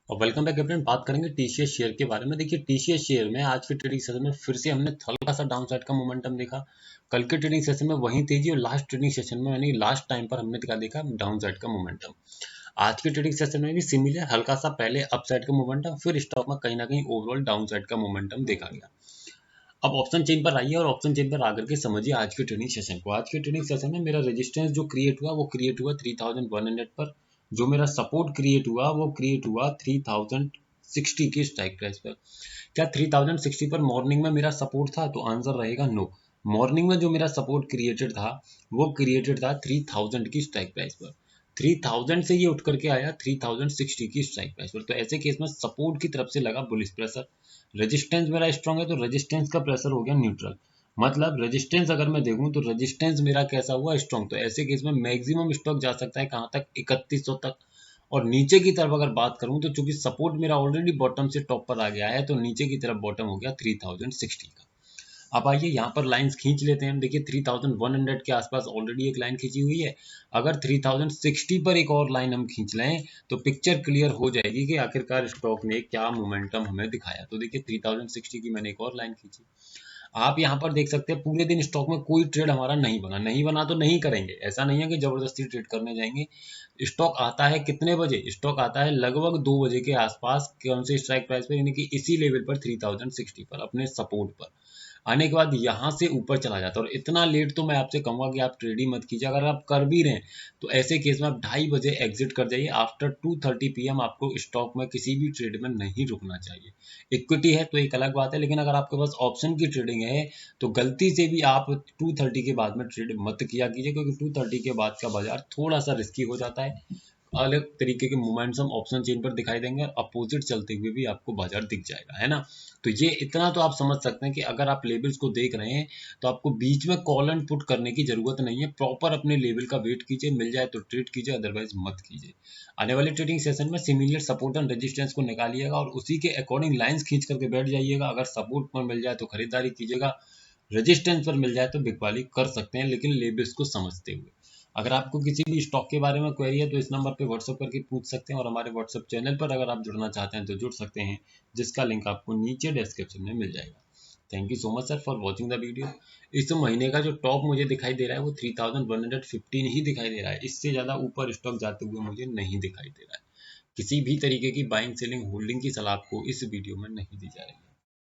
और welcome back everyone. बात करेंगे टीसीएस शेयर के बारे में। देखिए टीसीएस शेयर में आज के ट्रेडिंग सेशन में फिर से हमने हल्का सा डाउन साइड का मोमेंटम देखा। कल के ट्रेडिंग सेशन में वही तेजी और लास्ट ट्रेडिंग सेशन में यानी लास्ट टाइम पर हमने देखा डाउन साइड का मोमेंटम। आज के ट्रेडिंग सेशन में भी सिमिलर हल्का सा पहले अप साइड का मोमेंटम, फिर स्टॉक में कहीं ना कहीं ओवरऑल डाउन साइड का मोमेंटम देखा गया। अब ऑप्शन चेन पर आइए और ऑप्शन चेन पर आकर के समझिए आज के ट्रेडिंग सेशन को। आज के ट्रेडिंग सेशन में मेरा रेजिस्टेंस जो क्रिएट हुआ वो क्रिएट हुआ 3100 पर। जो मेरा सपोर्ट क्रिएट हुआ वो क्रिएट हुआ 3060 की स्ट्राइक प्राइस पर। क्या 3060 पर मॉर्निंग में मेरा सपोर्ट था? तो आंसर रहेगा नो। मॉर्निंग में जो मेरा सपोर्ट क्रिएटेड था वो क्रिएटेड था 3000 की स्ट्राइक प्राइस पर। 3000 से ये उठ करके आया 3060 की स्ट्राइक प्राइस पर। तो ऐसे केस में सपोर्ट की तरफ से लगा बुलिश प्रेशर। रेजिस्टेंस मेरा स्ट्रांग है तो रेजिस्टेंस का प्रेशर हो गया न्यूट्रल। मतलब रेजिस्टेंस अगर मैं देखूं तो रेजिस्टेंस मेरा कैसा हुआ? स्ट्रांग। तो ऐसे केस में मैक्सिमम स्टॉक जा सकता है कहां तक? 3100 तक। और नीचे की तरफ अगर बात करूं तो चूंकि सपोर्ट मेरा ऑलरेडी बॉटम से टॉप पर आ गया है तो नीचे की तरफ बॉटम हो गया 3060 का। अब आइए यहाँ पर लाइंस खींच लेते हैं हम। देखिए 3100 के आसपास ऑलरेडी एक लाइन खींची हुई है। अगर 3060 पर एक और लाइन हम खींच लें तो पिक्चर क्लियर हो जाएगी कि आखिरकार स्टॉक ने क्या मोमेंटम हमें दिखाया। तो देखिए 3060 की मैंने एक और लाइन खींची। आप यहाँ पर देख सकते हैं पूरे दिन स्टॉक में कोई ट्रेड हमारा नहीं बना तो नहीं करेंगे। ऐसा नहीं है कि जबरदस्ती ट्रेड करने जाएंगे। स्टॉक आता है कितने बजे? स्टॉक आता है लगभग 2 बजे के आसपास। कौन से स्ट्राइक प्राइस पर? यानी कि इसी लेवल पर 3060 पर, अपने सपोर्ट पर आने के बाद यहाँ से ऊपर चला जाता है। और इतना लेट तो मैं आपसे कहूँगा कि आप ट्रेड ही मत कीजिए। अगर आप कर भी रहे हैं तो ऐसे केस में आप 2:30 बजे एग्जिट कर जाइए। आफ्टर 2:30 PM आपको स्टॉक में किसी भी ट्रेड में नहीं रुकना चाहिए। इक्विटी है तो एक अलग बात है, लेकिन अगर आपके पास ऑप्शन की ट्रेडिंग है तो गलती से भी आप 2:30 के बाद में ट्रेड मत किया कीजिए, क्योंकि 2:30 के बाद का बाजार थोड़ा सा रिस्की हो जाता है। अलग तरीके के मोमेंट्स हम ऑप्शन चेन पर दिखाई देंगे और अपोजिट चलते हुए भी आपको बाजार दिख जाएगा, है ना। तो ये इतना तो आप समझ सकते हैं कि अगर आप लेवल्स को देख रहे हैं तो आपको बीच में कॉल एंड पुट करने की जरूरत नहीं है। प्रॉपर अपने लेवल का वेट कीजिए, मिल जाए तो ट्रेड कीजिए, अदरवाइज मत कीजिए। आने वाले ट्रेडिंग सेशन में सिमिलर सपोर्ट एंड रेजिस्टेंस को निकालिएगा और उसी के अकॉर्डिंग लाइंस खींच करके बैठ जाइएगा। अगर सपोर्ट पर मिल जाए तो खरीदारी कीजिएगा, रेजिस्टेंस पर मिल जाए तो बिकवाली कर सकते हैं, लेकिन लेवल्स को समझते हुए। अगर आपको किसी भी स्टॉक के बारे में क्वेरी है तो इस नंबर पे व्हाट्सअप करके पूछ सकते हैं, और हमारे व्हाट्सअप चैनल पर अगर आप जुड़ना चाहते हैं तो जुड़ सकते हैं, जिसका लिंक आपको नीचे डिस्क्रिप्शन में मिल जाएगा। Thank you so much sir for watching the video. इस महीने का जो टॉप मुझे दिखाई दे रहा है वो 3115 ही दिखाई दे रहा है। इससे ज़्यादा ऊपर स्टॉक जाते हुए मुझे नहीं दिखाई दे रहा है। किसी भी तरीके की बाइंग सेलिंग होल्डिंग की सलाह आपको इस वीडियो में नहीं दी जा रही है।